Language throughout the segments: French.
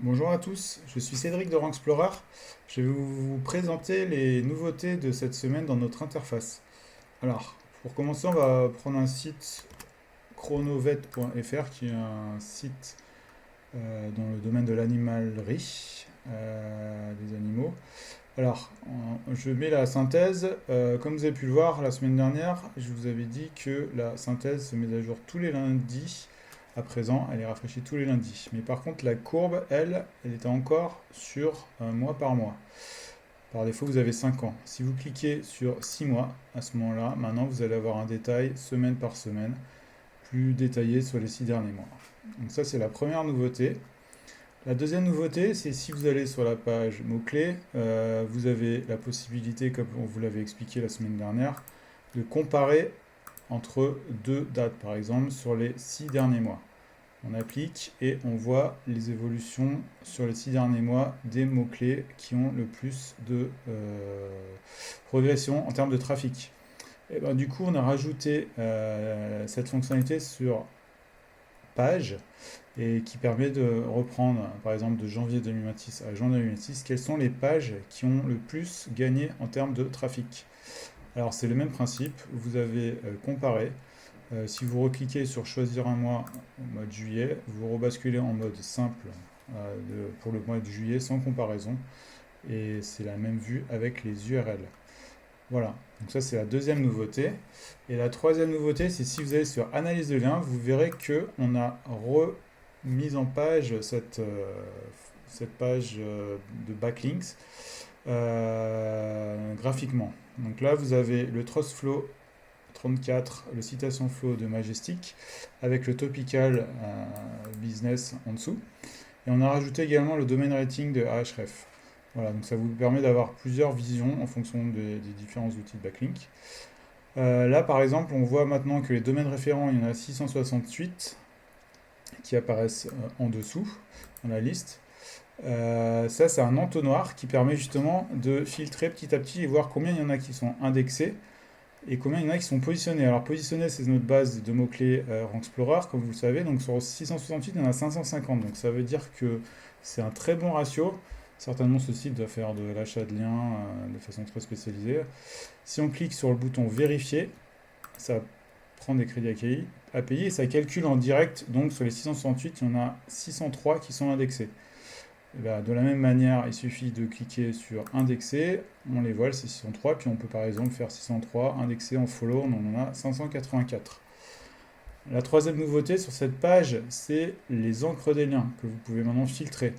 Bonjour à tous, je suis Cédric de Rank Explorer. Je vais vous présenter les nouveautés de cette semaine dans notre interface. Alors, pour commencer, on va prendre un site chronovet.fr qui est un site dans le domaine de l'animalerie, des animaux. Alors, je mets la synthèse. Comme vous avez pu le voir la semaine dernière, je vous avais dit que la synthèse se met à jour tous les lundis. À présent, elle est rafraîchie tous les lundis. Mais par contre, la courbe, elle était encore sur mois par mois. Par défaut, vous avez 5 ans. Si vous cliquez sur 6 mois, à ce moment-là, maintenant, vous allez avoir un détail semaine par semaine, plus détaillé sur les 6 derniers mois. Donc ça, c'est la première nouveauté. La deuxième nouveauté, c'est si vous allez sur la page mots-clés, vous avez la possibilité, comme on vous l'avait expliqué la semaine dernière, de comparer entre deux dates, par exemple, sur les 6 derniers mois. On applique et on voit les évolutions sur les 6 derniers mois des mots-clés qui ont le plus de progression en termes de trafic. Et ben, du coup, on a rajouté cette fonctionnalité sur page et qui permet de reprendre, par exemple, de janvier 2026 à juin 2026, quelles sont les pages qui ont le plus gagné en termes de trafic. Alors, c'est le même principe, vous avez comparé. Si vous recliquez sur choisir un mois en mode juillet, vous rebasculez en mode simple pour le mois de juillet sans comparaison. Et c'est la même vue avec les URL. Voilà, donc ça c'est la deuxième nouveauté. Et la troisième nouveauté, c'est si vous allez sur analyse de liens, vous verrez que on a remis en page cette page de backlinks graphiquement. Donc là, vous avez le Trust Flow 34, le Citation Flow de Majestic, avec le Topical Business en dessous. Et on a rajouté également le Domain Rating de Ahref. Voilà, donc ça vous permet d'avoir plusieurs visions en fonction des différents outils de backlink. Là, par exemple, on voit maintenant que les domaines référents, il y en a 668 qui apparaissent en dessous dans la liste. Ça, c'est un entonnoir qui permet justement de filtrer petit à petit et voir combien il y en a qui sont indexés et combien il y en a qui sont positionnés. Alors, positionner, c'est notre base de mots-clés Rank Explorer, comme vous le savez. Donc, sur 668, il y en a 550. Donc, ça veut dire que c'est un très bon ratio. Certainement, ce site doit faire de l'achat de liens de façon très spécialisée. Si on clique sur le bouton vérifier, ça prend des crédits à payer et ça calcule en direct. Donc, sur les 668, il y en a 603 qui sont indexés. Et ben, de la même manière, il suffit de cliquer sur indexer, on les voit, c'est 603, puis on peut par exemple faire 603, indexer en follow, on en a 584. La troisième nouveauté sur cette page, c'est les encres des liens que vous pouvez maintenant filtrer.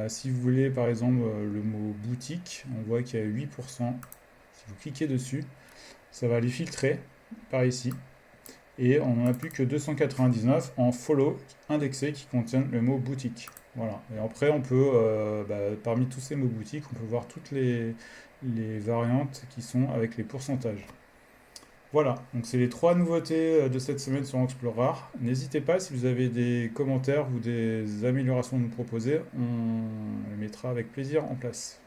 Si vous voulez par exemple le mot boutique, on voit qu'il y a 8%. Si vous cliquez dessus, ça va les filtrer par ici. Et on n'en a plus que 299 en follow indexé qui contiennent le mot boutique. Voilà. Et après, on peut, parmi tous ces mots boutiques, on peut voir toutes les variantes qui sont avec les pourcentages. Voilà, donc c'est les trois nouveautés de cette semaine sur Explorer. N'hésitez pas, si vous avez des commentaires ou des améliorations à nous proposer, on les mettra avec plaisir en place.